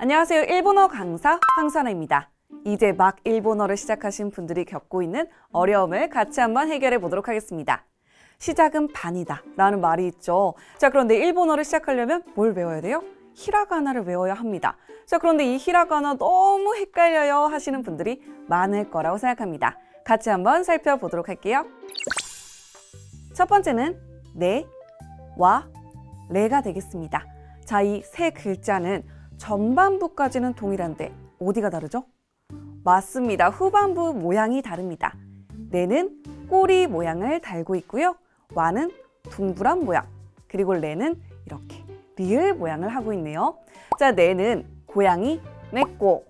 안녕하세요. 일본어 강사 황선아입니다. 이제 막 일본어를 시작하신 분들이 겪고 있는 어려움을 같이 한번 해결해 보도록 하겠습니다. 시작은 반이다 라는 말이 있죠. 자, 그런데 일본어를 시작하려면 뭘 외워야 돼요? 히라가나를 외워야 합니다. 자, 그런데 이 히라가나 너무 헷갈려요 하시는 분들이 많을 거라고 생각합니다. 같이 한번 살펴보도록 할게요. 첫 번째는 네, 와, 레가 되겠습니다. 자, 이 세 글자는 전반부까지는 동일한데 어디가 다르죠? 맞습니다. 후반부 모양이 다릅니다. 네는 꼬리 모양을 달고 있고요. 와는 둥그란 모양, 그리고 레는 이렇게 리을 모양을 하고 있네요. 자, 네는 고양이 네꼬,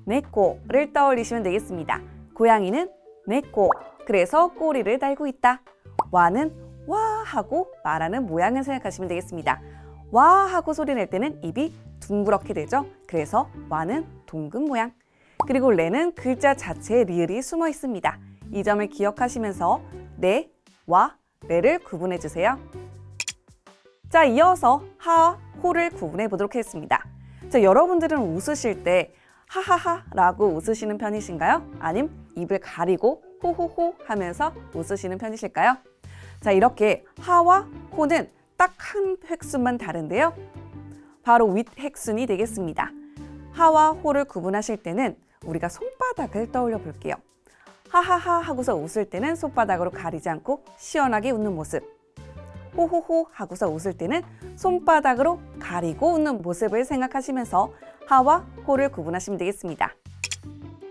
네꼬를 떠올리시면 되겠습니다. 고양이는 네꼬, 그래서 꼬리를 달고 있다. 와는 와 하고 말하는 모양을 생각하시면 되겠습니다. 와 하고 소리 낼 때는 입이 둥그렇게 되죠. 그래서 와는 둥근 모양. 그리고 레는 글자 자체에 리을이 숨어 있습니다. 이 점을 기억하시면서 네, 와, 레를 구분해 주세요. 자, 이어서 하, 호를 구분해 보도록 하겠습니다. 자, 여러분들은 웃으실 때 하하하 라고 웃으시는 편이신가요? 아님 입을 가리고 호호호 하면서 웃으시는 편이실까요? 자, 이렇게 하와 호는 딱 한 획순만 다른데요. 바로 윗 획순이 되겠습니다. 하와 호를 구분하실 때는 우리가 손바닥을 떠올려 볼게요. 하하하 하고서 웃을 때는 손바닥으로 가리지 않고 시원하게 웃는 모습. 호호호 하고서 웃을 때는 손바닥으로 가리고 웃는 모습을 생각하시면서 하와 호를 구분하시면 되겠습니다.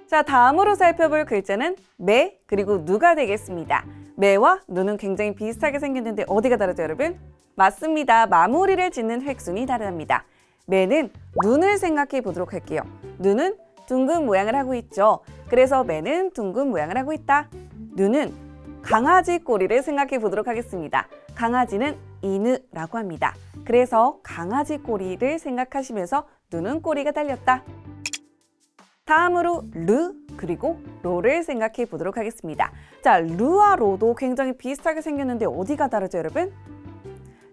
자, 다음으로 살펴볼 글자는 매 그리고 누가 되겠습니다. 매와 누는 굉장히 비슷하게 생겼는데 어디가 다르죠, 여러분? 맞습니다. 마무리를 짓는 획순이 다릅니다. 매는 눈을 생각해 보도록 할게요. 눈은 둥근 모양을 하고 있죠. 그래서 매는 둥근 모양을 하고 있다. 누는 강아지 꼬리를 생각해 보도록 하겠습니다. 강아지는 이누라고 합니다. 그래서 강아지 꼬리를 생각하시면서 누는 꼬리가 달렸다. 다음으로 르 그리고 로를 생각해 보도록 하겠습니다. 자, 르와 로도 굉장히 비슷하게 생겼는데 어디가 다르죠, 여러분?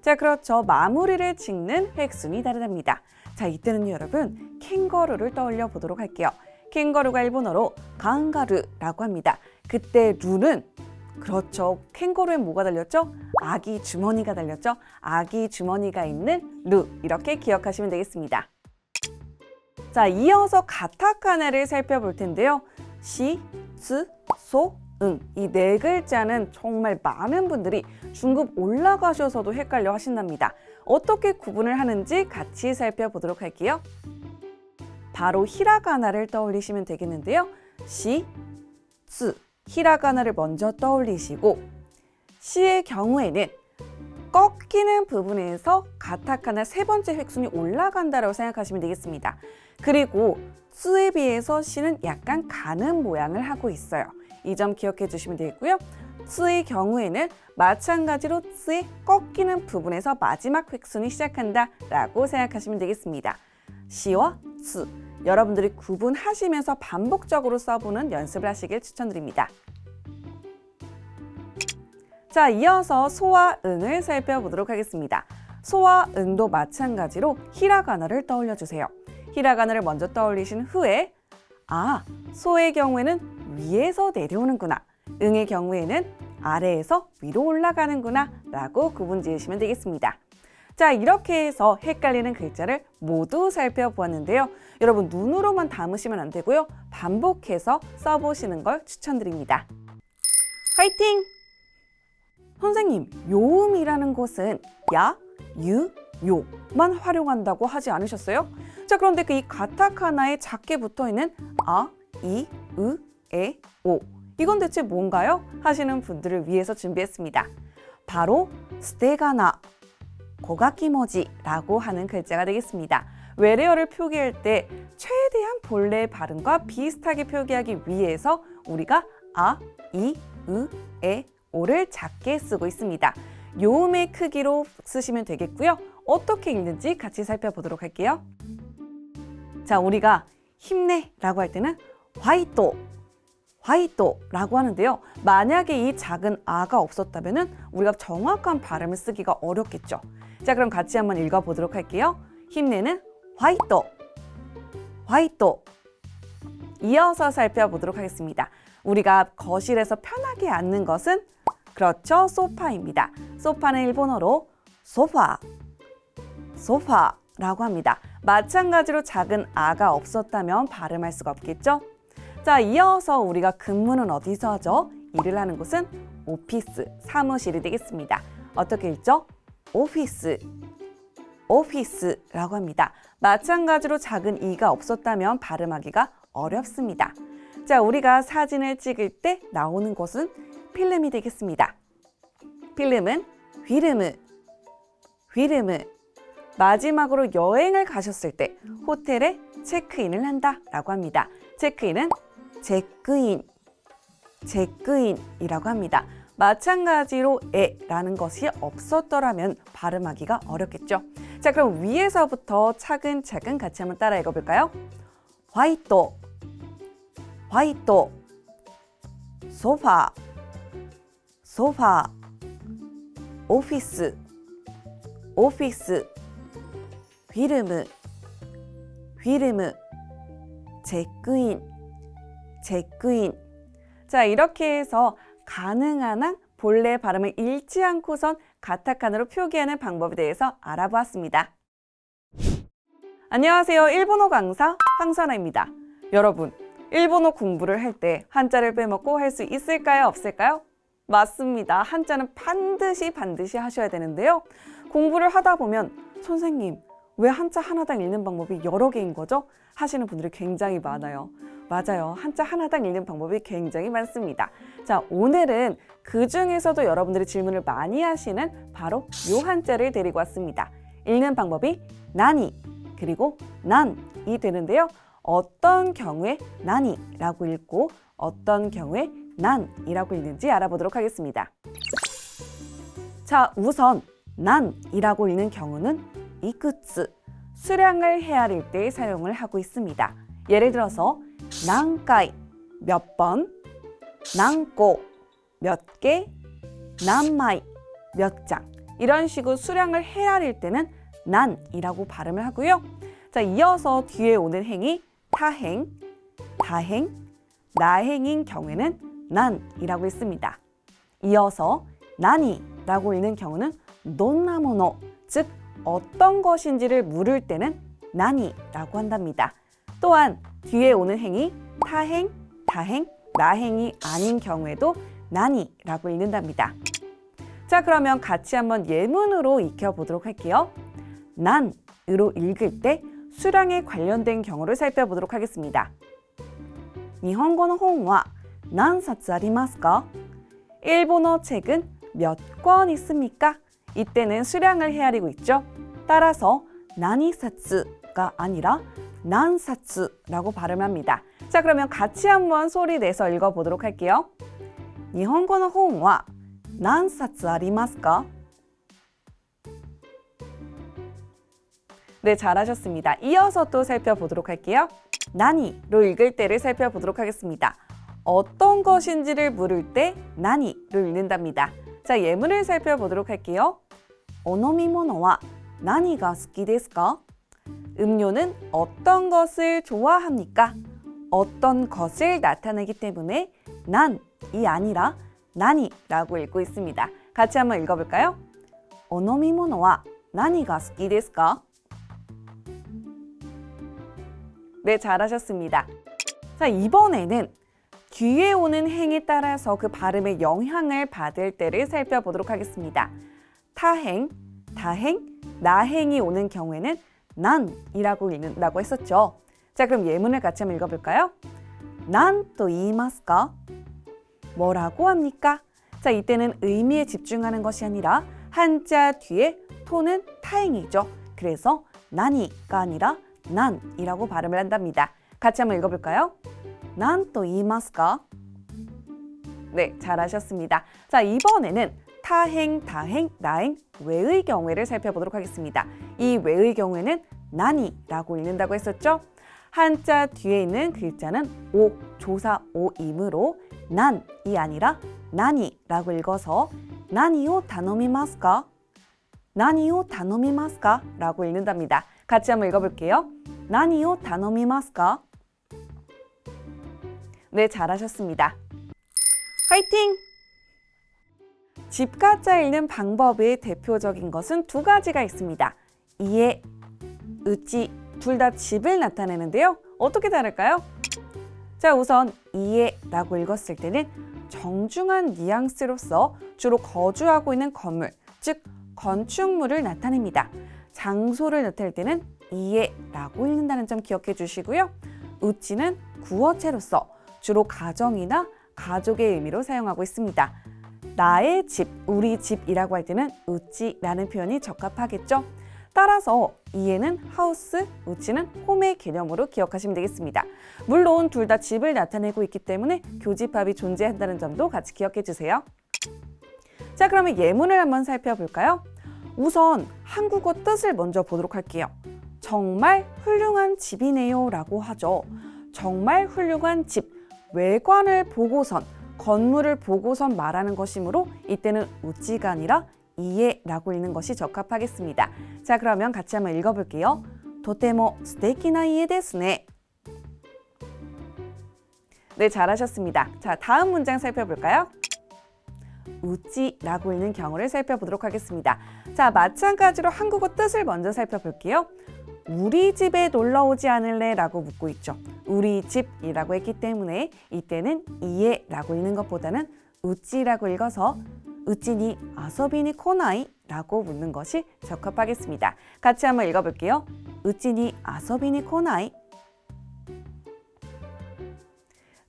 자, 그렇죠. 마무리를 짓는 획순이 다르답니다. 자, 이때는 여러분 캥거루를 떠올려 보도록 할게요. 캥거루가 일본어로 강가루라고 합니다. 그때 루는 그렇죠. 캥거루엔 뭐가 달렸죠? 아기 주머니가 달렸죠. 아기 주머니가 있는 루, 이렇게 기억하시면 되겠습니다. 자, 이어서 가타카나를 살펴볼 텐데요. 시, 츠, 소, 응. 이 네 글자는 정말 많은 분들이 중급 올라가셔서도 헷갈려 하신답니다. 어떻게 구분을 하는지 같이 살펴보도록 할게요. 바로 히라가나를 떠올리시면 되겠는데요. 시, 츠, 히라가나를 먼저 떠올리시고 시의 경우에는 꺾이는 부분에서 가타카나 세 번째 획순이 올라간다고 생각하시면 되겠습니다. 그리고 츠에 비해서 시는 약간 가는 모양을 하고 있어요. 이 점 기억해 주시면 되겠고요. 츠의 경우에는 마찬가지로 츠의 꺾이는 부분에서 마지막 획순이 시작한다 라고 생각하시면 되겠습니다. 시와 츠, 여러분들이 구분하시면서 반복적으로 써보는 연습을 하시길 추천드립니다. 자, 이어서 소와 응을 살펴보도록 하겠습니다. 소와 응도 마찬가지로 히라가나를 떠올려 주세요. 히라가나를 먼저 떠올리신 후에 소의 경우에는 위에서 내려오는구나, 응의 경우에는 아래에서 위로 올라가는구나 라고 구분 지으시면 되겠습니다. 자, 이렇게 해서 헷갈리는 글자를 모두 살펴보았는데요. 여러분 눈으로만 담으시면 안 되고요. 반복해서 써보시는 걸 추천드립니다. 화이팅! 선생님, 요음이라는 것은 야, 유, 요만 활용한다고 하지 않으셨어요? 자, 그런데 이 가타카나에 작게 붙어있는 아, 이, 으, 에, 오, 이건 대체 뭔가요? 하시는 분들을 위해서 준비했습니다. 바로 스테가나, 고가키모지라고 하는 글자가 되겠습니다. 외래어를 표기할 때 최대한 본래의 발음과 비슷하게 표기하기 위해서 우리가 아, 이, 으, 에, 오를 작게 쓰고 있습니다. 요음의 크기로 쓰시면 되겠고요. 어떻게 읽는지 같이 살펴보도록 할게요. 자, 우리가 힘내라고 할 때는 화이토, 화이토라고 하는데요. 만약에 이 작은 아가 없었다면 우리가 정확한 발음을 쓰기가 어렵겠죠. 자, 그럼 같이 한번 읽어보도록 할게요. 힘내는 화이토, 화이토. 이어서 살펴보도록 하겠습니다. 우리가 거실에서 편하게 앉는 것은 그렇죠, 소파입니다. 소파는 일본어로 소파, 소파라고 합니다. 마찬가지로 작은 아가 없었다면 발음할 수가 없겠죠? 자, 이어서 우리가 근무는 어디서 하죠? 일을 하는 곳은 오피스, 사무실이 되겠습니다. 어떻게 읽죠? 오피스, 오피스라고 합니다. 마찬가지로 작은 이가 없었다면 발음하기가 어렵습니다. 자, 우리가 사진을 찍을 때 나오는 것은 필름이 되겠습니다. 필름은 휘르무, 휘르무. 마지막으로 여행을 가셨을 때 호텔에 체크인을 한다라고 합니다. 체크인은 체크인, 체크인이라고 합니다. 마찬가지로 에라는 것이 없었더라면 발음하기가 어렵겠죠. 자, 그럼 위에서부터 차근차근 같이 한번 따라 읽어볼까요? 화이토, 화이토, 소파, 소파, 오피스, 오피스, 휘르무, 휘르무, 체크인, 체크인. 자, 이렇게 해서 가능한 한 본래 발음을 잃지 않고선 가타카나로 표기하는 방법에 대해서 알아보았습니다. 안녕하세요. 일본어 강사 황선아입니다. 여러분, 일본어 공부를 할 때 한자를 빼먹고 할 수 있을까요? 없을까요? 맞습니다. 한자는 반드시 하셔야 되는데요. 공부를 하다 보면 선생님, 왜 한자 하나당 읽는 방법이 여러 개인 거죠? 하시는 분들이 굉장히 많아요. 맞아요. 한자 하나당 읽는 방법이 굉장히 많습니다. 자, 오늘은 그 중에서도 여러분들이 질문을 많이 하시는 바로 요 한자를 데리고 왔습니다. 읽는 방법이 나니 그리고 난이 되는데요. 어떤 경우에 나니라고 읽고 어떤 경우에 난이라고 읽는지 알아보도록 하겠습니다. 자, 우선 난이라고 읽는 경우는 이쿠츠, 수량을 헤아릴 때 사용을 하고 있습니다. 예를 들어서 난까이, 몇 번, 난꼬, 몇 개, 난마이, 몇 장. 이런 식으로 수량을 헤아릴 때는 난이라고 발음을 하고요. 자, 이어서 뒤에 오는 행이 타행, 다행, 나행인 경우에는 난이라고 있습니다. 이어서 나니라고 읽는 경우는 논나모노, 즉 어떤 것인지를 물을 때는 나니라고 한답니다. 또한 뒤에 오는 행이 타행, 다행, 나행이 아닌 경우에도 나니라고 읽는답니다. 자, 그러면 같이 한번 예문으로 익혀보도록 할게요. 난으로 읽을 때 수량에 관련된 경우를 살펴보도록 하겠습니다. 일본어本は何冊ありますか? 일본어 책은 몇 권 있습니까? 이때는 수량을 헤아리고 있죠. 따라서 나니사츠가 아니라 난사츠라고 발음합니다. 자, 그러면 같이 한번 소리 내서 읽어보도록 할게요. 일본어本は何冊ありますか? 네, 잘하셨습니다. 이어서 또 살펴보도록 할게요. 나니로 읽을 때를 살펴보도록 하겠습니다. 어떤 것인지를 물을 때 나니로 읽는답니다. 자, 예문을 살펴보도록 할게요. 오노미모노와 나니가 스키 데스か? 음료는 어떤 것을 좋아합니까? 어떤 것을 나타내기 때문에 난이 아니라 나니라고 읽고 있습니다. 같이 한번 읽어볼까요? 오노미모노와 나니가 스키 데스か? 네, 잘하셨습니다. 자, 이번에는 뒤에 오는 행에 따라서 그 발음의 영향을 받을 때를 살펴보도록 하겠습니다. 타행, 다행, 나행이 오는 경우에는 난이라고 읽는다고 했었죠. 자, 그럼 예문을 같이 한번 읽어볼까요? 난 또 이이마스까? 뭐라고 합니까? 자, 이때는 의미에 집중하는 것이 아니라 한자 뒤에 토는 타행이죠. 그래서 나니가 아니라 난이라고 발음을 한답니다. 같이 한번 읽어볼까요? 난 또 이이마스까? 네, 잘하셨습니다. 자, 이번에는 타행, 다행, 나행, 외의 경우를 살펴보도록 하겠습니다. 이 외의 경우에는 나니라고 읽는다고 했었죠? 한자 뒤에 있는 글자는 오, 조사 오이므로 난이 아니라 나니라고 읽어서 나니오 타노미마스까? 나니오 타노미마스까? 라고 읽는답니다. 같이 한번 읽어볼게요. 何を頼みますか? 네, 잘하셨습니다. 화이팅! 집가자 읽는 방법의 대표적인 것은 두 가지가 있습니다. 이에, 우찌 둘 다 집을 나타내는데요. 어떻게 다를까요? 자, 우선 이에라고 읽었을 때는 정중한 뉘앙스로서 주로 거주하고 있는 건물, 즉 건축물을 나타냅니다. 장소를 나타낼 때는 이에라고 읽는다는 점 기억해 주시고요. 우찌는 구어체로서 주로 가정이나 가족의 의미로 사용하고 있습니다. 나의 집, 우리 집이라고 할 때는 우찌라는 표현이 적합하겠죠. 따라서 이에는 하우스, 우찌는 홈의 개념으로 기억하시면 되겠습니다. 물론 둘 다 집을 나타내고 있기 때문에 교집합이 존재한다는 점도 같이 기억해 주세요. 자, 그러면 예문을 한번 살펴볼까요? 우선 한국어 뜻을 먼저 보도록 할게요. 정말 훌륭한 집이네요 라고 하죠. 정말 훌륭한 집, 외관을 보고선, 건물을 보고선 말하는 것이므로 이때는 우찌가 아니라 이에라고 읽는 것이 적합하겠습니다. 자, 그러면 같이 한번 읽어볼게요. とても素敵な家ですね. 네, 잘하셨습니다. 자, 다음 문장 살펴볼까요? 우찌라고 읽는 경우를 살펴보도록 하겠습니다. 자, 마찬가지로 한국어 뜻을 먼저 살펴볼게요. 우리 집에 놀러 오지 않을래? 라고 묻고 있죠. 우리 집이라고 했기 때문에 이때는 이에라고 읽는 것보다는 우찌라고 읽어서 우찌니 아서비니 코나이? 라고 묻는 것이 적합하겠습니다. 같이 한번 읽어볼게요. 우찌니 아서비니 코나이?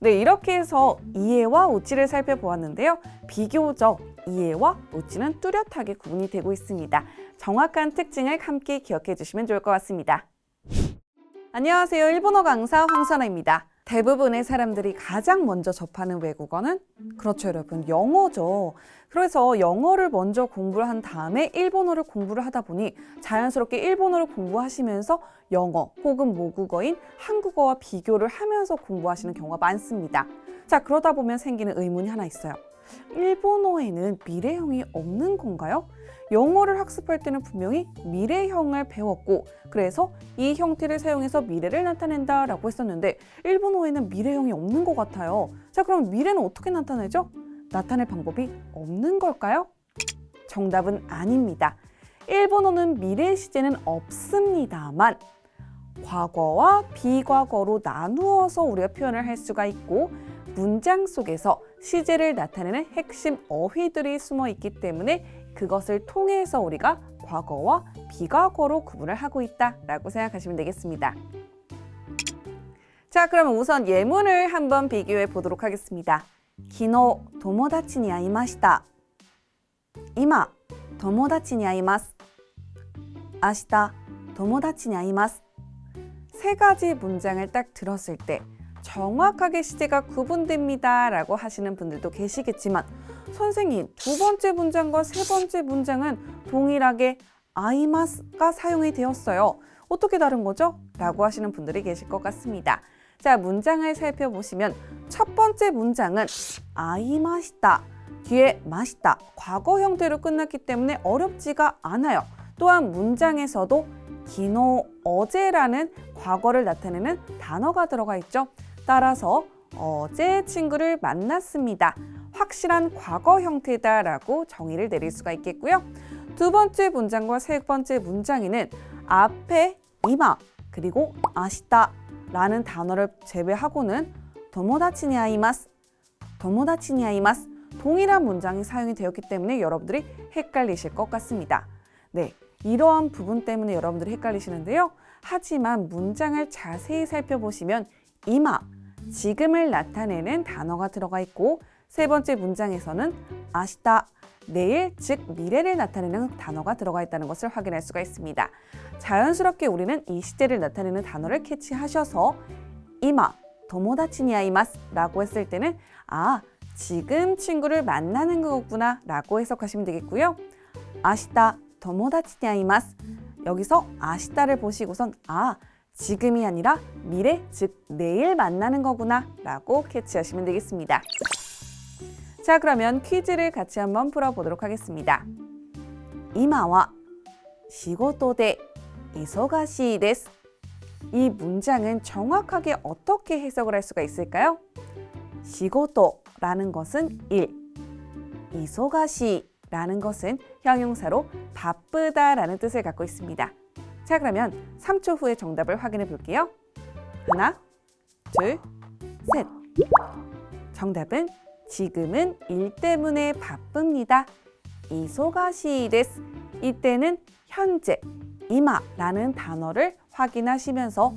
네, 이렇게 해서 이에와 우찌를 살펴보았는데요. 비교적 이에와 우찌는 뚜렷하게 구분이 되고 있습니다. 정확한 특징을 함께 기억해 주시면 좋을 것 같습니다. 안녕하세요. 일본어 강사 황선아입니다. 대부분의 사람들이 가장 먼저 접하는 외국어는 그렇죠, 여러분, 영어죠. 그래서 영어를 먼저 공부를 한 다음에 일본어를 공부를 하다 보니 자연스럽게 일본어를 공부하시면서 영어 혹은 모국어인 한국어와 비교를 하면서 공부하시는 경우가 많습니다. 자, 그러다 보면 생기는 의문이 하나 있어요. 일본어에는 미래형이 없는 건가요? 영어를 학습할 때는 분명히 미래형을 배웠고 그래서 이 형태를 사용해서 미래를 나타낸다라고 했었는데 일본어에는 미래형이 없는 것 같아요. 자, 그럼 미래는 어떻게 나타내죠? 나타낼 방법이 없는 걸까요? 정답은 아닙니다. 일본어는 미래 시제는 없습니다만 과거와 비과거로 나누어서 우리가 표현을 할 수가 있고 문장 속에서 시제를 나타내는 핵심 어휘들이 숨어 있기 때문에 그것을 통해서 우리가 과거와 비과거로 구분을 하고 있다라고 생각하시면 되겠습니다. 자, 그러면 우선 예문을 한번 비교해 보도록 하겠습니다. 昨日友達に会いました. 今友達に会います. 明日友達に会います. 세 가지 문장을 딱 들었을 때 정확하게 시제가 구분됩니다 라고 하시는 분들도 계시겠지만 선생님, 두 번째 문장과 세 번째 문장은 동일하게 아이마스가 사용이 되었어요. 어떻게 다른 거죠? 라고 하시는 분들이 계실 것 같습니다. 자, 문장을 살펴보시면 첫 번째 문장은 아이마시다, 뒤에 마시다, 과거 형태로 끝났기 때문에 어렵지가 않아요. 또한 문장에서도 기노, 어제라는 과거를 나타내는 단어가 들어가 있죠. 따라서 어제 친구를 만났습니다. 확실한 과거 형태다라고 정의를 내릴 수가 있겠고요. 두 번째 문장과 세 번째 문장에는 앞에 이마 그리고 아시다라는 단어를 제외하고는 도모다치니 아이마스, 도모다치니 아이마스 동일한 문장이 사용이 되었기 때문에 여러분들이 헷갈리실 것 같습니다. 네, 이러한 부분 때문에 여러분들이 헷갈리시는데요. 하지만 문장을 자세히 살펴보시면 이마, 지금을 나타내는 단어가 들어가 있고 세 번째 문장에서는 아시다, 내일, 즉 미래를 나타내는 단어가 들어가 있다는 것을 확인할 수가 있습니다. 자연스럽게 우리는 이 시제를 나타내는 단어를 캐치하셔서 이마, 도모다치니 아이마스 라고 했을 때는 아, 지금 친구를 만나는 거구나 라고 해석하시면 되겠고요. 아시다, 도모다치니 아이마스, 여기서 아시다를 보시고선 아, 지금이 아니라 미래, 즉 내일 만나는 거구나 라고 캐치하시면 되겠습니다. 자, 그러면 퀴즈를 같이 한번 풀어보도록 하겠습니다. 今は仕事で忙しいです. 이 문장은 정확하게 어떻게 해석을 할 수가 있을까요? 시고토라는 것은 일, 이소가시라는 것은 형용사로 바쁘다라는 뜻을 갖고 있습니다. 자, 그러면 3초 후에 정답을 확인해 볼게요. 하나, 둘, 셋. 정답은 지금은 일 때문에 바쁩니다. 이소가시 데스. 이때는 현재, 이마라는 단어를 확인하시면서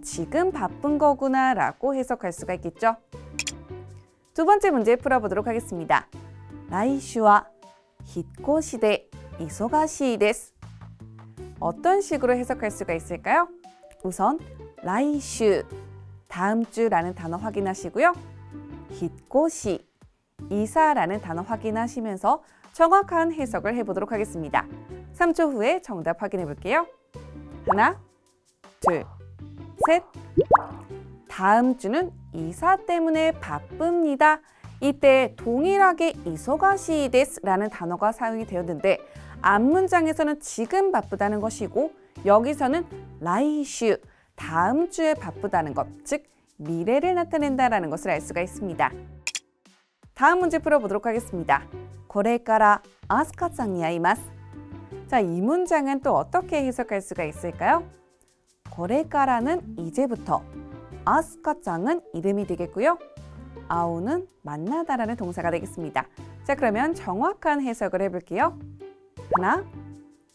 지금 바쁜 거구나 라고 해석할 수가 있겠죠. 두 번째 문제 풀어보도록 하겠습니다. 来週は引っ越しで忙しいです. 어떤 식으로 해석할 수가 있을까요? 우선 来週, 다음 주라는 단어 확인하시고요. 引っ越し, 이사라는 단어 확인하시면서 정확한 해석을 해보도록 하겠습니다. 3초 후에 정답 확인해 볼게요. 하나, 둘, 셋. 다음 주는 이사 때문에 바쁩니다. 이때 동일하게 이소가시 데스라는 단어가 사용이 되었는데 앞문장에서는 지금 바쁘다는 것이고 여기서는 라이슈, 다음 주에 바쁘다는 것, 즉 미래를 나타낸다라는 것을 알 수가 있습니다. 다음 문제 풀어보도록 하겠습니다. これからアスカちゃんに会います. 자, 이 문장은 또 어떻게 해석할 수가 있을까요? これから는 이제부터, 아스카짱은 이름이 되겠고요. 아오는 만나다라는 동사가 되겠습니다. 자, 그러면 정확한 해석을 해볼게요. 하나,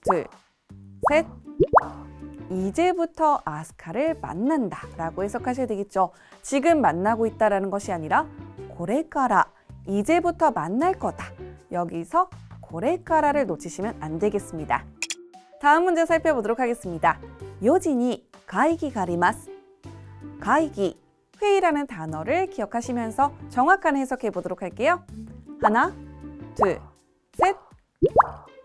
둘, 셋. 이제부터 아스카를 만난다 라고 해석하셔야 되겠죠. 지금 만나고 있다라는 것이 아니라 これから, 이제부터 만날 거다. 여기서 これから를 놓치시면 안 되겠습니다. 다음 문제 살펴보도록 하겠습니다. 4時に会議があります.会議, 회의라는 단어를 기억하시면서 정확한 해석해 보도록 할게요. 하나, 둘, 셋.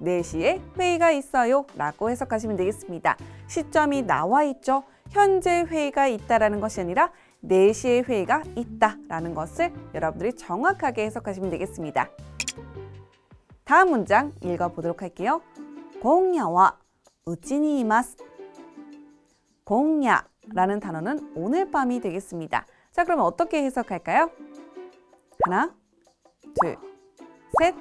4시에 회의가 있어요 라고 해석하시면 되겠습니다. 시점이 나와 있죠. 현재 회의가 있다라는 것이 아니라 4시에 회의가 있다라는 것을 여러분들이 정확하게 해석하시면 되겠습니다. 다음 문장 읽어보도록 할게요. 今夜はうちにいます. 今夜라는 단어는 오늘 밤이 되겠습니다. 자, 그러면 어떻게 해석할까요? 하나, 둘, 셋.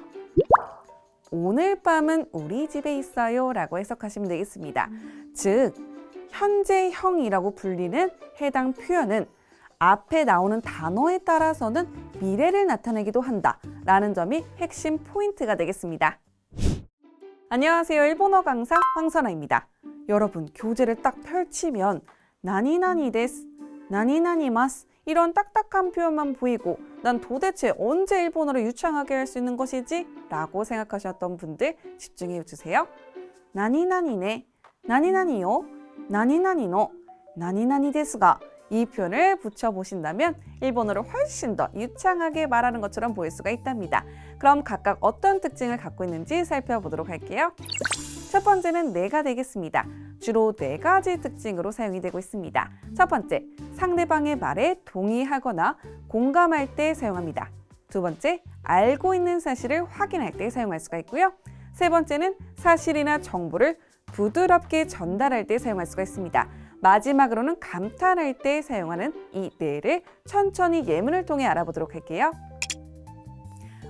오늘 밤은 우리 집에 있어요 라고 해석하시면 되겠습니다. 즉, 현재형이라고 불리는 해당 표현은 앞에 나오는 단어에 따라서는 미래를 나타내기도 한다 라는 점이 핵심 포인트가 되겠습니다. 안녕하세요. 일본어 강사 황선아입니다. 여러분, 교재를 딱 펼치면 나니나니 데스, 나니나니마스 이런 딱딱한 표현만 보이고 난 도대체 언제 일본어를 유창하게 할 수 있는 것이지? 라고 생각하셨던 분들 집중해 주세요. 나니나니네, 나니나니요, 나니나니노, 나니나니 데스가 이 표현을 붙여보신다면 일본어를 훨씬 더 유창하게 말하는 것처럼 보일 수가 있답니다. 그럼 각각 어떤 특징을 갖고 있는지 살펴보도록 할게요. 첫 번째는 내가 되겠습니다. 주로 4가지 특징으로 사용이 되고 있습니다. 첫 번째, 상대방의 말에 동의하거나 공감할 때 사용합니다. 두 번째, 알고 있는 사실을 확인할 때 사용할 수가 있고요. 세 번째는 사실이나 정보를 부드럽게 전달할 때 사용할 수가 있습니다. 마지막으로는 감탄할 때 사용하는 이 4를 천천히 예문을 통해 알아보도록 할게요.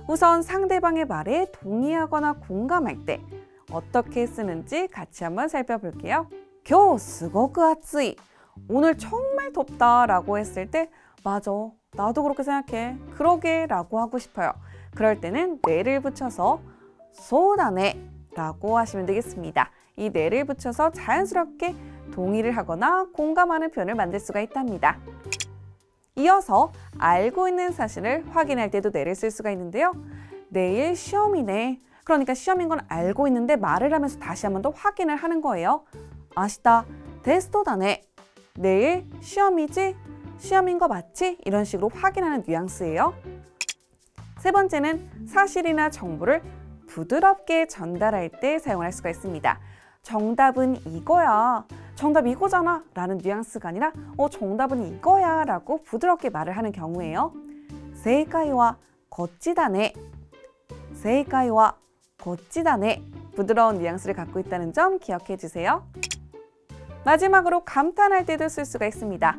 우선 상대방의 말에 동의하거나 공감할 때 어떻게 쓰는지 같이 한번 살펴볼게요. 今日すごく暑い. 오늘 정말 덥다 라고 했을 때 맞아, 나도 그렇게 생각해, 그러게 라고 하고 싶어요. 그럴 때는 네를 붙여서 そうだね라고 하시면 되겠습니다. 이 네를 붙여서 자연스럽게 동의를 하거나 공감하는 표현을 만들 수가 있답니다. 이어서 알고 있는 사실을 확인할 때도 네를 쓸 수가 있는데요. 내일 시험이네. 그러니까 시험인 건 알고 있는데 말을 하면서 다시 한 번 더 확인을 하는 거예요. 明日テストだね. 내일 시험이지? 시험인 거 맞지? 이런 식으로 확인하는 뉘앙스예요. 세 번째는 사실이나 정보를 부드럽게 전달할 때 사용할 수가 있습니다. 정답은 이거야, 정답 이거잖아 라는 뉘앙스가 아니라 정답은 이거야 라고 부드럽게 말을 하는 경우예요. 正解はこっちだね. 正解はこっちだね. 부드러운 뉘앙스를 갖고 있다는 점 기억해 주세요. 마지막으로 감탄할 때도 쓸 수가 있습니다.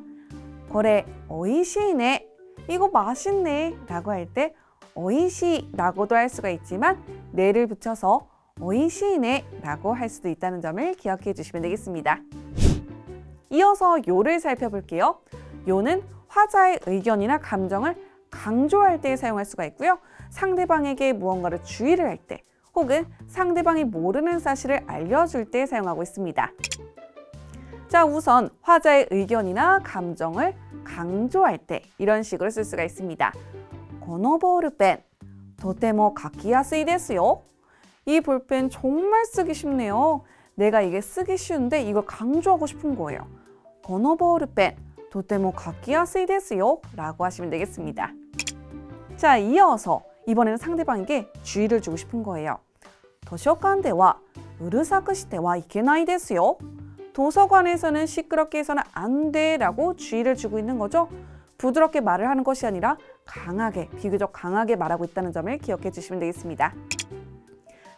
これ 오이시네. 이거 맛있네 라고 할 때 오이시 라고도 할 수가 있지만 네를 붙여서 오이시네 라고 할 수도 있다는 점을 기억해 주시면 되겠습니다. 이어서 요를 살펴볼게요. 요는 화자의 의견이나 감정을 강조할 때 사용할 수가 있고요. 상대방에게 무언가를 주의를 할 때 혹은 상대방이 모르는 사실을 알려줄 때 사용하고 있습니다. 자, 우선 화자의 의견이나 감정을 강조할 때 이런 식으로 쓸 수가 있습니다. このボールペンとても書きやすいですよ. 이 볼펜 정말 쓰기 쉽네요. 내가 이게 쓰기 쉬운데 이걸 강조하고 싶은 거예요. このボールペンとても書きやすいですよ라고 하시면 되겠습니다. 자, 이어서 이번에는 상대방에게 주의를 주고 싶은 거예요. 図書館ではうるさくしてはいけないですよ. 도서관에서는 시끄럽게 해서는 안 돼 라고 주의를 주고 있는 거죠. 부드럽게 말을 하는 것이 아니라 강하게, 비교적 강하게 말하고 있다는 점을 기억해 주시면 되겠습니다.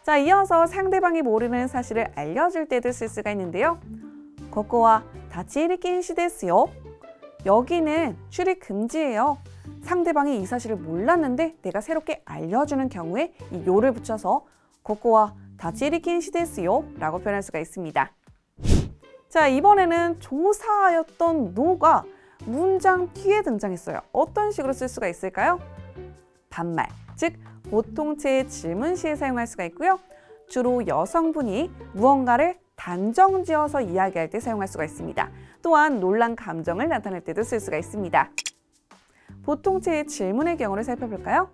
자, 이어서 상대방이 모르는 사실을 알려줄 때도 쓸 수가 있는데요. ここは立ち入り禁止ですよ. 여기는 출입 금지예요. 상대방이 이 사실을 몰랐는데 내가 새롭게 알려주는 경우에 이 요를 붙여서 ここは立ち入り禁止ですよ라고 표현할 수가 있습니다. 자, 이번에는 조사하였던 노가 문장 뒤에 등장했어요. 어떤 식으로 쓸 수가 있을까요? 반말, 즉 보통체의 질문시에 사용할 수가 있고요. 주로 여성분이 무언가를 단정지어서 이야기할 때 사용할 수가 있습니다. 또한 놀란 감정을 나타낼 때도 쓸 수가 있습니다. 보통체의 질문의 경우를 살펴볼까요?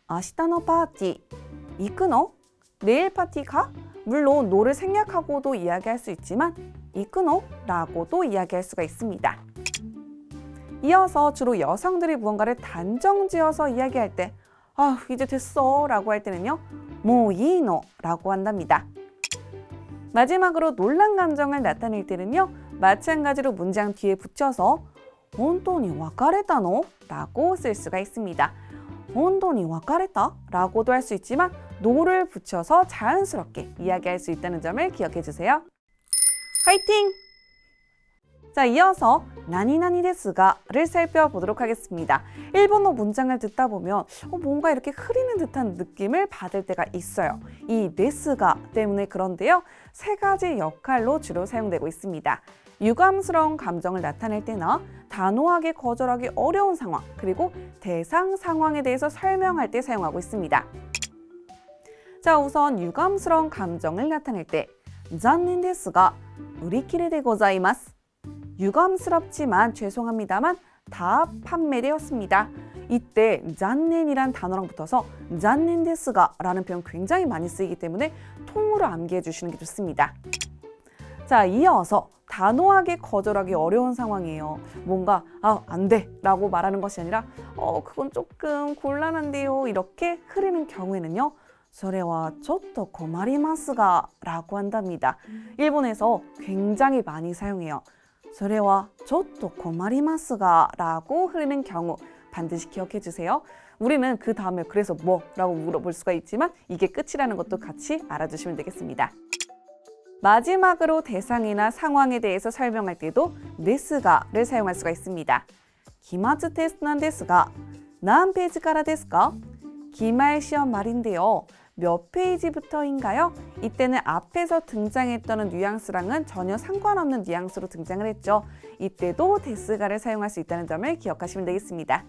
明日のパーティー行くの? 내일 파티 가? 물론 노를 생략하고도 이야기할 수 있지만 行くの? 라고도 이야기할 수가 있습니다. 이어서 주로 여성들이 무언가를 단정지어서 이야기할 때 이제 됐어 라고 할 때는요. もういいの? 라고 한답니다. 마지막으로 놀란 감정을 나타낼 때는요. 마찬가지로 문장 뒤에 붙여서 本当に別れたの? 라고 쓸 수가 있습니다. 本当に別れた? 라고도 할 수 있지만 노를 붙여서 자연스럽게 이야기할 수 있다는 점을 기억해 주세요. 화이팅! 자, 이어서 나니나니 데스가를 살펴보도록 하겠습니다. 일본어 문장을 듣다 보면 뭔가 이렇게 흐리는 듯한 느낌을 받을 때가 있어요. 이 데스가 때문에 그런데요. 세 가지 역할로 주로 사용되고 있습니다. 유감스러운 감정을 나타낼 때나 단호하게 거절하기 어려운 상황, 그리고 대상 상황에 대해서 설명할 때 사용하고 있습니다. 자, 우선 유감스러운 감정을 나타낼 때 残念ですが売り切れでございます. 유감스럽지만 죄송합니다만 다 판매되었습니다. 이때 残念이란 단어랑 붙어서 残念ですが라는 표현 굉장히 많이 쓰이기 때문에 통으로 암기해 주시는 게 좋습니다. 자, 이어서 단호하게 거절하기 어려운 상황이에요. 뭔가 안 돼 라고 말하는 것이 아니라 그건 조금 곤란한데요. 이렇게 흐르는 경우에는요. それはちょっと困りますが라고 한답니다. 일본에서 굉장히 많이 사용해요. それはちょっと困りますが라고 흐르는 경우 반드시 기억해 주세요. 우리는 그 다음에 그래서 뭐? 라고 물어볼 수가 있지만 이게 끝이라는 것도 같이 알아주시면 되겠습니다. 마지막으로 대상이나 상황에 대해서 설명할 때도 ですが를 사용할 수가 있습니다. 期末テストなんですが何ページからですか? 기말 시험 말인데요. 몇 페이지부터인가요? 이때는 앞에서 등장했던 뉘앙스랑은 전혀 상관없는 뉘앙스로 등장을 했죠. 이때도 데스가를 사용할 수 있다는 점을 기억하시면 되겠습니다.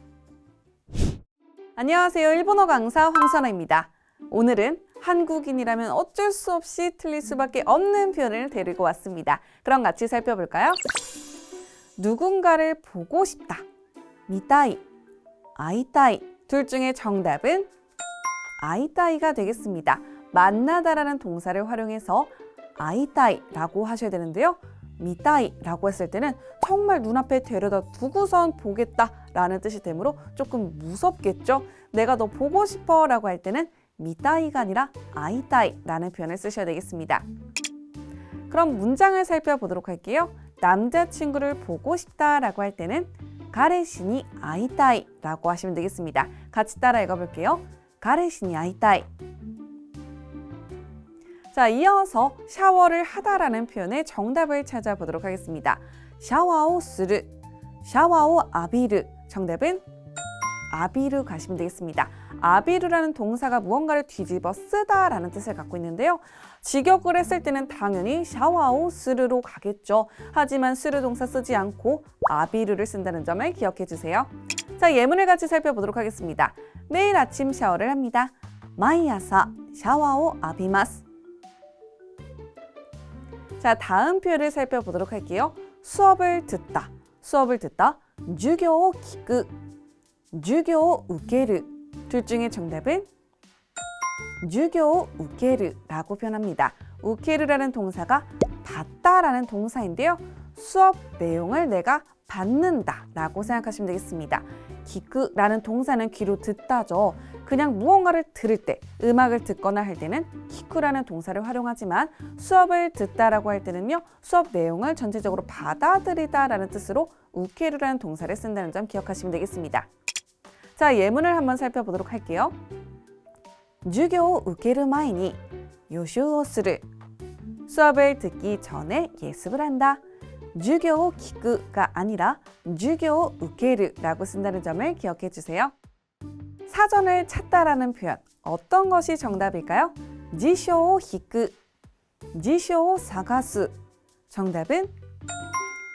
안녕하세요. 일본어 강사 황선아입니다. 오늘은 한국인이라면 어쩔 수 없이 틀릴 수밖에 없는 표현을 데리고 왔습니다. 그럼 같이 살펴볼까요? 누군가를 보고 싶다. 미타이, 아이타이. 둘 중에 정답은 아이타이가 되겠습니다. 만나다라는 동사를 활용해서 아이타이라고 하셔야 되는데요. 미타이라고 했을 때는 정말 눈앞에 데려다 두고선 보겠다라는 뜻이 되므로 조금 무섭겠죠? 내가 너 보고 싶어 라고 할 때는 미타이가 아니라 아이타이라는 표현을 쓰셔야 되겠습니다. 그럼 문장을 살펴보도록 할게요. 남자친구를 보고 싶다라고 할 때는 가레시니 아이타이라고 하시면 되겠습니다. 같이 따라 읽어볼게요. 가레시니 아이타이. 자, 이어서 샤워를 하다라는 표현의 정답을 찾아보도록 하겠습니다. 샤워오 스르, 샤워오 아비르. 정답은 아비르 가시면 되겠습니다. 아비르라는 동사가 무언가를 뒤집어 쓰다라는 뜻을 갖고 있는데요. 직역을 했을 때는 당연히 샤와오 스르로 가겠죠. 하지만 스르 동사 쓰지 않고 아비르를 쓴다는 점을 기억해 주세요. 자, 예문을 같이 살펴보도록 하겠습니다. 매일 아침 샤워를 합니다. 마이아사 샤와오 아비마스. 자, 다음 표현을 살펴보도록 할게요. 수업을 듣다, 수업을 듣다. 주교 키크, 주교 우케르. 둘 중에 정답은 주교 우케르라고 표현합니다. 우케르라는 동사가 받다라는 동사인데요. 수업 내용을 내가 받는다라고 생각하시면 되겠습니다. 키크라는 동사는 귀로 듣다죠. 그냥 무언가를 들을 때, 음악을 듣거나 할 때는 키크라는 동사를 활용하지만 수업을 듣다라고 할 때는요. 수업 내용을 전체적으로 받아들이다라는 뜻으로 우케르라는 동사를 쓴다는 점 기억하시면 되겠습니다. 자, 예문을 한번 살펴보도록 할게요. 授業を受ける前に予習をする. 수업을 듣기 전에 예습을 한다. 授業を聞く가 아니라 授業を受ける라고 쓴다는 점을 기억해 주세요. 사전을 찾다라는 표현, 어떤 것이 정답일까요? 辞書を引く, 辞書を探す. 정답은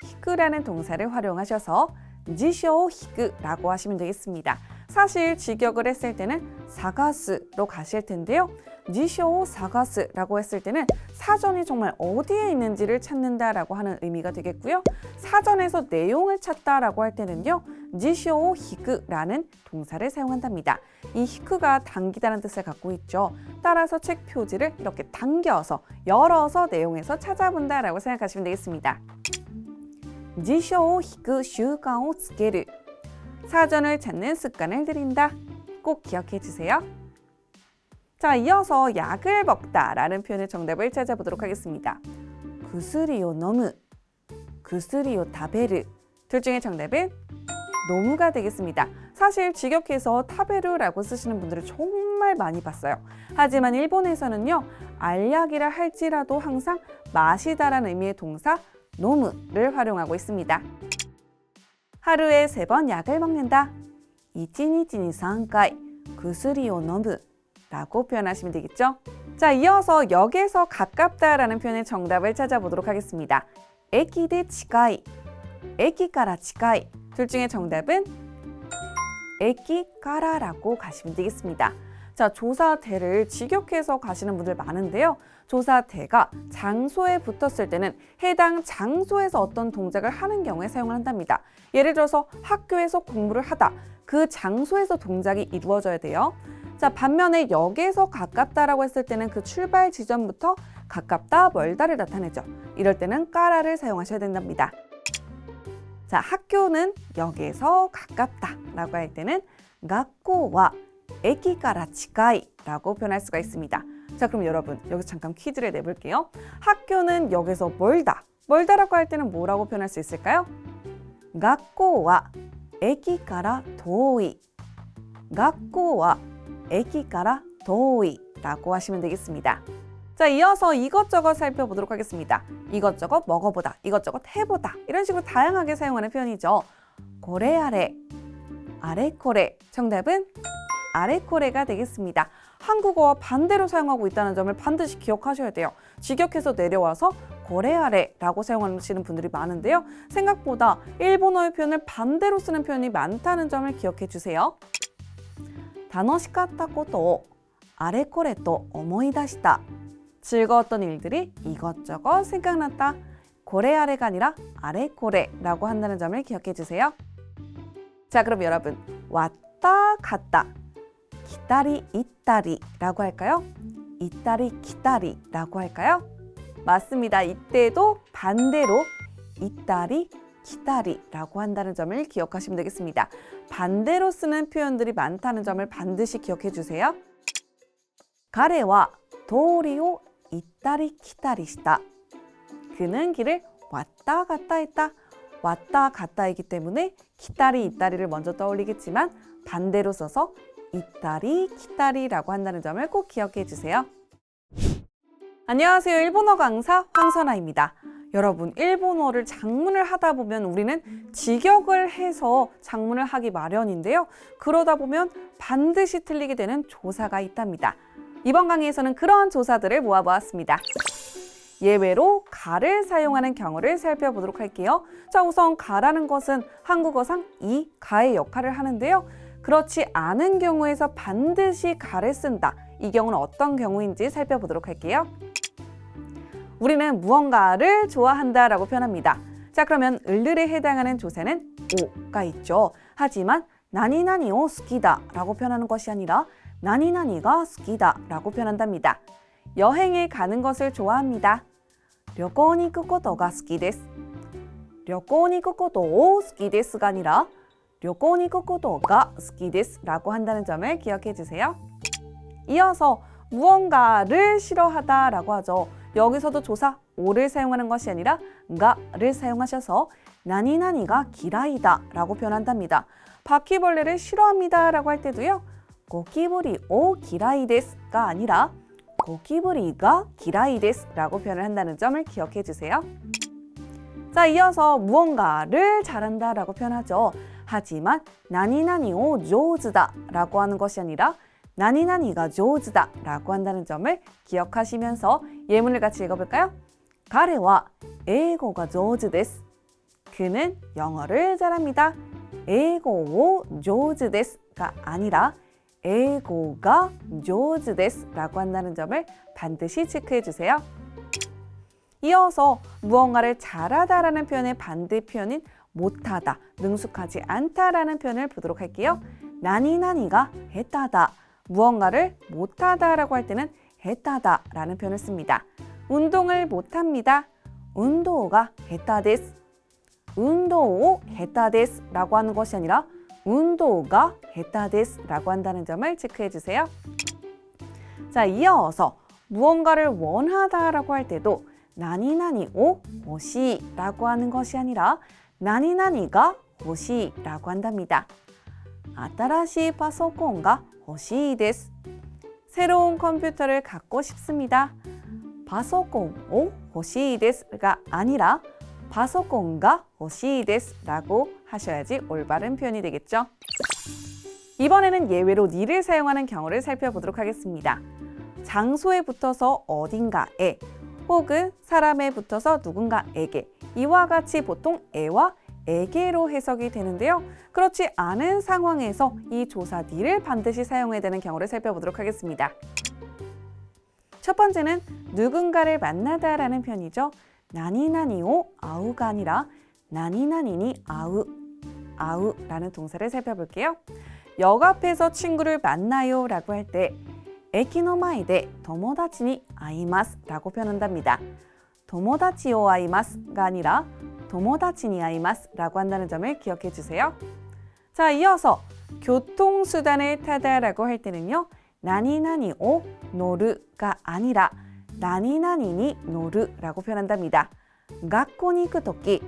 引く라는 동사를 활용하셔서 辞書を引く라고 하시면 되겠습니다. 사실 직역을 했을 때는 사가스로 가실 텐데요. 지쇼 사가스라고 했을 때는 사전이 정말 어디에 있는지를 찾는다라고 하는 의미가 되겠고요. 사전에서 내용을 찾다라고 할 때는요. 지쇼 히크라는 동사를 사용한답니다. 이 히크가 당기다는 뜻을 갖고 있죠. 따라서 책 표지를 이렇게 당겨서 열어서 내용에서 찾아본다라고 생각하시면 되겠습니다. 지쇼 히크 슈간을 つける. 사전을 찾는 습관을 들인다. 꼭 기억해 주세요. 자, 이어서 약을 먹다라는 표현의 정답을 찾아보도록 하겠습니다. 구스리오 노무, 구스리오 타베르. 둘 중에 정답은 노무가 되겠습니다. 사실 직역해서 타베르라고 쓰시는 분들을 정말 많이 봤어요. 하지만 일본에서는요. 알약이라 할지라도 항상 마시다라는 의미의 동사 노무를 활용하고 있습니다. 하루에 3번 약을 먹는다. 1日に3回 薬を飲む라고 표현하시면 되겠죠? 자, 이어서 역에서 가깝다라는 표현의 정답을 찾아보도록 하겠습니다. 에키데 치카이, 에키카라 치카이. 둘 중에 정답은 에키카라라고 가시면 되겠습니다. 자, 조사대를 직역해서 가시는 분들 많은데요. 조사대가 장소에 붙었을 때는 해당 장소에서 어떤 동작을 하는 경우에 사용을 한답니다. 예를 들어서 학교에서 공부를 하다. 그 장소에서 동작이 이루어져야 돼요. 자, 반면에 역에서 가깝다라고 했을 때는 그 출발 지점부터 가깝다, 멀다를 나타내죠. 이럴 때는 까라를 사용하셔야 된답니다. 자, 학교는 역에서 가깝다라고 할 때는 학교와 에키카라 치카이라고 표현할 수가 있습니다. 자, 그럼 여러분 여기서 잠깐 퀴즈를 내볼게요. 학교는 역에서 멀다. 멀다라고 할 때는 뭐라고 표현할 수 있을까요? 学校は駅から遠い. 学校は駅から遠い라고 하시면 되겠습니다. 자, 이어서 이것저것 살펴보도록 하겠습니다. 이것저것 먹어보다, 이것저것 해보다 이런 식으로 다양하게 사용하는 표현이죠. 고래 아래, 아래 코레. 정답은 아래코레가 되겠습니다. 한국어와 반대로 사용하고 있다는 점을 반드시 기억하셔야 돼요. 직역해서 내려와서 고래아래라고 사용하시는 분들이 많은데요. 생각보다 일본어의 표현을 반대로 쓰는 표현이 많다는 점을 기억해 주세요. 楽しかったことをあれこれと思い出した. 즐거웠던 일들이 이것저것 생각났다. 고래아래가 아니라 아래코레라고 한다는 점을 기억해 주세요. 자, 그럼 여러분 왔다 갔다. 기다리 이따리라고 할까요? 이따리 기다리라고 할까요? 맞습니다. 이때도 반대로 이따리 기다리라고 한다는 점을 기억하시면 되겠습니다. 반대로 쓰는 표현들이 많다는 점을 반드시 기억해 주세요. 彼は通りを行ったり来たりした. 그는 길을 왔다 갔다 했다. 왔다 갔다이기 때문에 기다리 이따리를 먼저 떠올리겠지만 반대로 써서 이따리, 기따리라고 한다는 점을 꼭 기억해 주세요. 안녕하세요. 일본어 강사 황선아입니다. 여러분, 일본어를 작문을 하다 보면 우리는 직역을 해서 작문을 하기 마련인데요. 그러다 보면 반드시 틀리게 되는 조사가 있답니다. 이번 강의에서는 그런 조사들을 모아보았습니다. 예외로 가를 사용하는 경우를 살펴보도록 할게요. 자, 우선 가라는 것은 한국어상 이, 가의 역할을 하는데요. 그렇지 않은 경우에서 반드시 가를 쓴다. 이 경우는 어떤 경우인지 살펴보도록 할게요. 우리는 무언가를 좋아한다 라고 표현합니다. 자, 그러면 을을에 해당하는 조사는 오가 있죠. 하지만 나니나니を 好きだ라고 표현하는 것이 아니라 나니나니가 好きだ라고 표현한답니다. 여행에 가는 것을 좋아합니다. 旅行に行くことが好きです。旅行に行くことを好きです가 아니라 旅行に行くことが好きです라고 한다는 점을 기억해 주세요. 이어서 무언가를 싫어하다 라고 하죠. 여기서도 조사 오를 사용하는 것이 아니라 가를 사용하셔서 나니나니가 기라이다 라고 표현한답니다. 바퀴벌레를 싫어합니다 라고 할 때도요. 고키부리 오 기라이 데스가 아니라 고키부리가 기라이 데스 라고 표현을 한다는 점을 기억해 주세요. 자, 이어서 무언가를 잘한다 라고 표현하죠. 하지만 나니나니오 조즈다 라고 하는 것이 아니라 나니나니가 조즈다 라고 한다는 점을 기억하시면서 예문을 같이 읽어볼까요? 가레와 에이고가 조즈 데스. 그는 영어를 잘합니다. 에이고오 조즈 데스가 아니라 에이고가 조즈 데스 라고 한다는 점을 반드시 체크해 주세요. 이어서 무언가를 잘하다라는 표현의 반대 표현인 못하다, 능숙하지 않다라는 표현을 보도록 할게요. 나니나니가 했다다. 무언가를 못하다라고 할 때는 했다다라는 표현을 씁니다. 운동을 못합니다. 운동가 했다 데스. 운동을 했다 데스라고 하는 것이 아니라 운동가 했다 데스라고 한다는 점을 체크해 주세요. 자, 이어서 무언가를 원하다라고 할 때도 나니나니오 호시라고 하는 것이 아니라 나니나니가 호시라고 한답니다. 新しいパソコンが欲しいです。 새로운 컴퓨터를 갖고 싶습니다. パソコンを欲しいです가 아니라 パソコンが欲しいです라고 하셔야지 올바른 표현이 되겠죠. 이번에는 예외로 니를 사용하는 경우를 살펴보도록 하겠습니다. 장소에 붙어서 어딘가에 혹은 사람에 붙어서 누군가에게 이와 같이 보통 에와 에게로 해석이 되는데요. 그렇지 않은 상황에서 이 조사 니를 반드시 사용해야 되는 경우를 살펴보도록 하겠습니다. 첫 번째는 누군가를 만나다라는 표현이죠. 나니나니오 아우가 아니라 나니나니니 아우라는 동사를 살펴볼게요. 역 앞에서 친구를 만나요 라고 할 때 에키노마이데 토모다치니 아이마스 라고 표현한답니다. 토모다치오 아이마스가 아니라 토모다치니 아이마스 라고 한다는 점을 기억해 주세요. 자, 이어서 교통수단을 타다라고 할 때는요. 나니나니오 노르가 아니라 나니나니니 노르라고 표현한답니다. 학교에行く時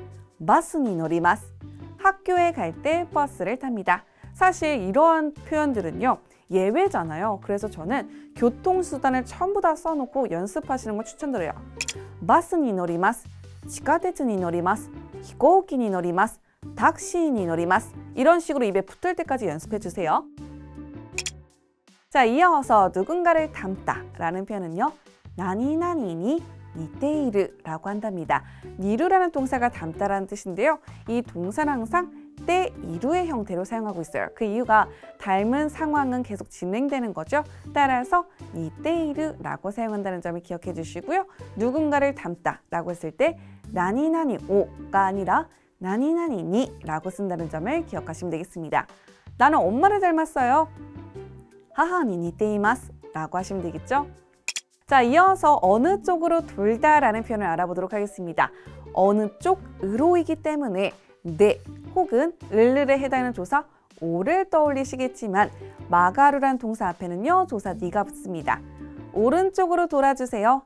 버스니 노리마스. 학교에 갈 때 버스를 탑니다. 사실 이러한 표현들은요. 예외잖아요. 그래서 저는 교통수단을 전부 다 써놓고 연습하시는 걸 추천드려요. 버스니 노리마스, 地下鉄に乗ります, 飛行機に乗ります, 택시に乗ります. 이런 식으로 입에 붙을 때까지 연습해 주세요. 자, 이어서 누군가를 닮다 라는 표현은요. 나니나니니 니테이르라고 한답니다. 니루라는 동사가 닮다라는 뜻인데요. 이 동사는 항상 때 이루의 형태로 사용하고 있어요. 그 이유가 닮은 상황은 계속 진행되는 거죠. 따라서 니테이르라고 사용한다는 점을 기억해 주시고요. 누군가를 닮다라고 했을 때 나니나니오가 아니라 나니나니니라고 쓴다는 점을 기억하시면 되겠습니다. 나는 엄마를 닮았어요. 하하니 니테이마스 라고 하시면 되겠죠. 자, 이어서 어느 쪽으로 돌다라는 표현을 알아보도록 하겠습니다. 어느 쪽으로이기 때문에 네 혹은 을을에 해당하는 조사 오를 떠올리시겠지만 마가루란 동사 앞에는요 조사 니가 붙습니다. 오른쪽으로 돌아주세요.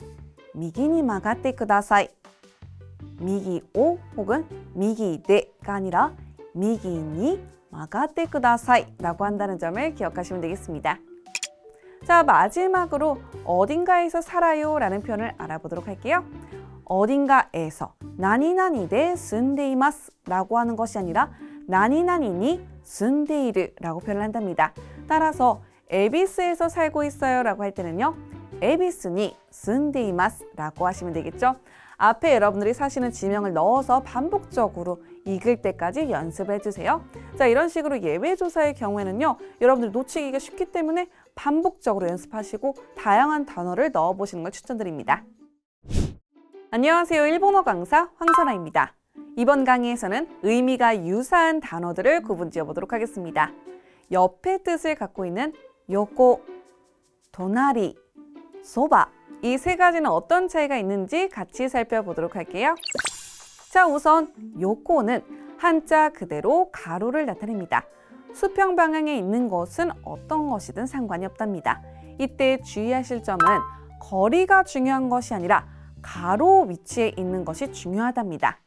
미기니 마가떼 쿠다사이. 미기 오 혹은 미기 네가 아니라 미기니 마가떼 쿠다사이 라고 한다는 점을 기억하시면 되겠습니다. 자, 자, 마지막으로 어딘가에서 살아요 라는 표현을 알아보도록 할게요. 어딘가에서 나니나니데 쓴데이마스 라고 하는 것이 아니라 나니나니니 쓴데이르 라고 표현을 한답니다. 따라서 에비스에서 살고 있어요 라고 할 때는요, 에비스니 쓴데이마스 라고 하시면 되겠죠. 앞에 여러분들이 사시는 지명을 넣어서 반복적으로 읽을 때까지 연습을 해주세요. 자, 이런 식으로 예외조사의 경우에는요, 여러분들 놓치기가 쉽기 때문에 반복적으로 연습하시고 다양한 단어를 넣어보시는 걸 추천드립니다. 안녕하세요. 일본어 강사 황선아입니다. 이번 강의에서는 의미가 유사한 단어들을 구분지어 보도록 하겠습니다. 옆의 뜻을 갖고 있는 요코, 도나리, 소바, 이 세 가지는 어떤 차이가 있는지 같이 살펴보도록 할게요. 자, 우선 요코는 한자 그대로 가로를 나타냅니다. 수평 방향에 있는 것은 어떤 것이든 상관이 없답니다. 이때 주의하실 점은 거리가 중요한 것이 아니라 가로 위치에 있는 것이 중요하답니다.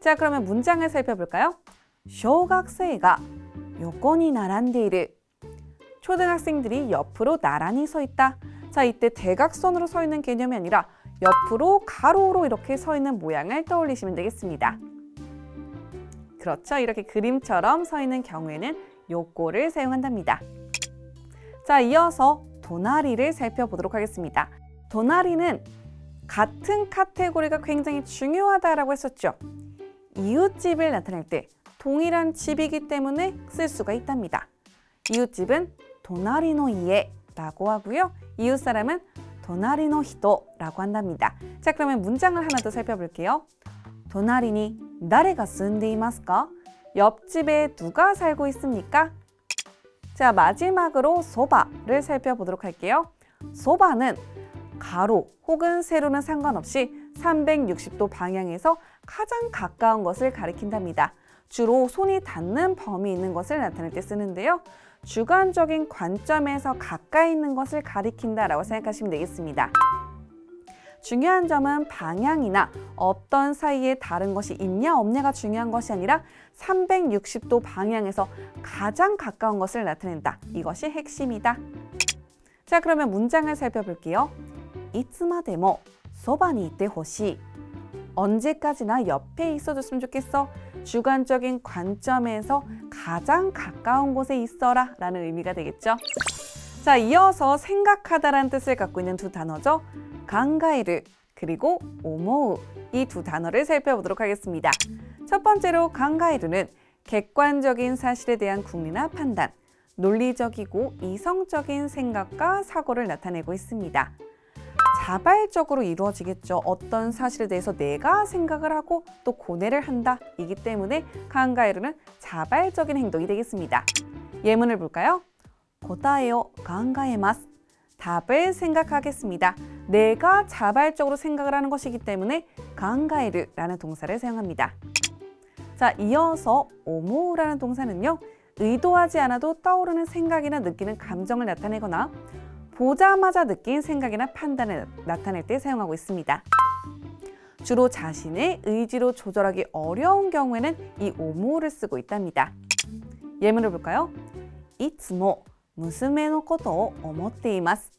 자, 그러면 문장을 살펴볼까요? 쇼각생가 요코니 나란데이르. 초등학생들이 옆으로 나란히 서 있다. 자, 이때 대각선으로 서 있는 개념이 아니라 옆으로 가로로 이렇게 서 있는 모양을 떠올리시면 되겠습니다. 그렇죠. 이렇게 그림처럼 서 있는 경우에는 요코를 사용한답니다. 자, 이어서 도나리를 살펴보도록 하겠습니다. 도나리는 같은 카테고리가 굉장히 중요하다라고 했었죠. 이웃집을 나타낼 때 동일한 집이기 때문에 쓸 수가 있답니다. 이웃집은 도나리노 이에라고 하고요. 이웃사람은 도나리노 히토라고 한답니다. 자, 그러면 문장을 하나 더 살펴볼게요. 도나리니 나레가 쓴데이마스까? 옆집에 누가 살고 있습니까? 자, 마지막으로 소바를 살펴보도록 할게요. 소바는 가로 혹은 세로는 상관없이 360도 방향에서 가장 가까운 것을 가리킨답니다. 주로 손이 닿는 범위 있는 것을 나타낼 때 쓰는데요. 주관적인 관점에서 가까이 있는 것을 가리킨다라고 생각하시면 되겠습니다. 중요한 점은 방향이나 어떤 사이에 다른 것이 있냐 없냐가 중요한 것이 아니라 360도 방향에서 가장 가까운 것을 나타낸다. 이것이 핵심이다. 자, 그러면 문장을 살펴볼게요. 이츠마데모 소바니 이때 호시. 언제까지나 옆에 있어줬으면 좋겠어. 주관적인 관점에서 가장 가까운 곳에 있어라 라는 의미가 되겠죠. 자, 이어서 생각하다라는 뜻을 갖고 있는 두 단어죠. 강가이르 그리고 오모우, 이 두 단어를 살펴보도록 하겠습니다. 첫 번째로 강가이르는 객관적인 사실에 대한 궁리나 판단, 논리적이고 이성적인 생각과 사고를 나타내고 있습니다. 자발적으로 이루어지겠죠. 어떤 사실에 대해서 내가 생각을 하고 또 고뇌를 한다. 이기 때문에 강가에르는 자발적인 행동이 되겠습니다. 예문을 볼까요? 고다에요 강가에마스. 답을 생각하겠습니다. 내가 자발적으로 생각을 하는 것이기 때문에 강가에르라는 동사를 사용합니다. 자, 이어서 오모우라는 동사는요, 의도하지 않아도 떠오르는 생각이나 느끼는 감정을 나타내거나 보자마자 느낀 생각이나 판단을 나타낼 때 사용하고 있습니다. 주로 자신의 의지로 조절하기 어려운 경우에는 이 오모를 쓰고 있답니다. 예문을 볼까요? 이츠모 무스메노 코토 오모tte 이마스.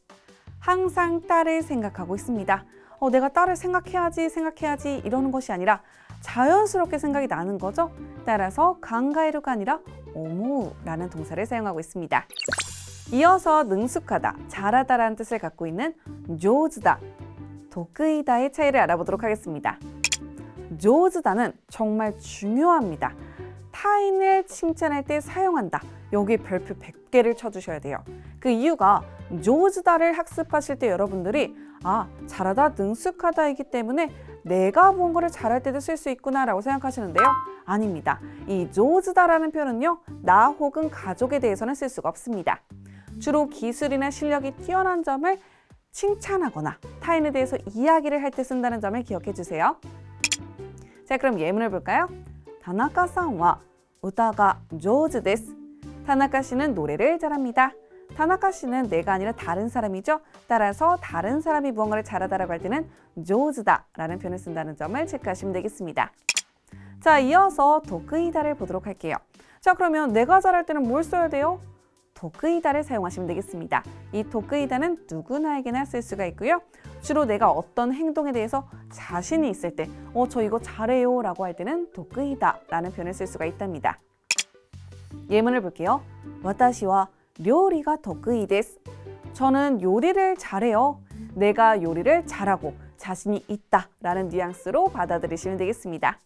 항상 딸을 생각하고 있습니다. 내가 딸을 생각해야지 이러는 것이 아니라 자연스럽게 생각이 나는 거죠. 따라서 강가에루가 아니라 오모우라는 동사를 사용하고 있습니다. 이어서 능숙하다, 잘하다라는 뜻을 갖고 있는 조즈다, 도크이다의 차이를 알아보도록 하겠습니다. 조즈다는 정말 중요합니다. 타인을 칭찬할 때 사용한다. 여기 별표 100개를 쳐주셔야 돼요. 그 이유가 조즈다를 학습하실 때 여러분들이 잘하다, 능숙하다이기 때문에 내가 무언가를 잘할 때도 쓸 수 있구나 라고 생각하시는데요. 아닙니다. 이 조즈다라는 표현은요, 나 혹은 가족에 대해서는 쓸 수가 없습니다. 주로 기술이나 실력이 뛰어난 점을 칭찬하거나 타인에 대해서 이야기를 할 때 쓴다는 점을 기억해 주세요. 자, 그럼 예문을 볼까요? 타나카さんは 우타가 조즈です. 타나카 씨는 노래를 잘합니다. 타나카 씨는 내가 아니라 다른 사람이죠. 따라서 다른 사람이 무언가를 잘하다라고 할 때는 조즈다라는 표현을 쓴다는 점을 체크하시면 되겠습니다. 자, 이어서 도크이다를 보도록 할게요. 자, 그러면 내가 잘할 때는 뭘 써야 돼요? 도크이다를 사용하시면 되겠습니다. 이 도크이다는 누구나에게나 쓸 수가 있고요. 주로 내가 어떤 행동에 대해서 자신이 있을 때 저 이거 잘해요 라고 할 때는 도크이다 라는 표현을 쓸 수가 있답니다. 예문을 볼게요. 私は料理が得意です. 저는 요리를 잘해요. 내가 요리를 잘하고 자신이 있다 라는 뉘앙스로 받아들이시면 되겠습니다.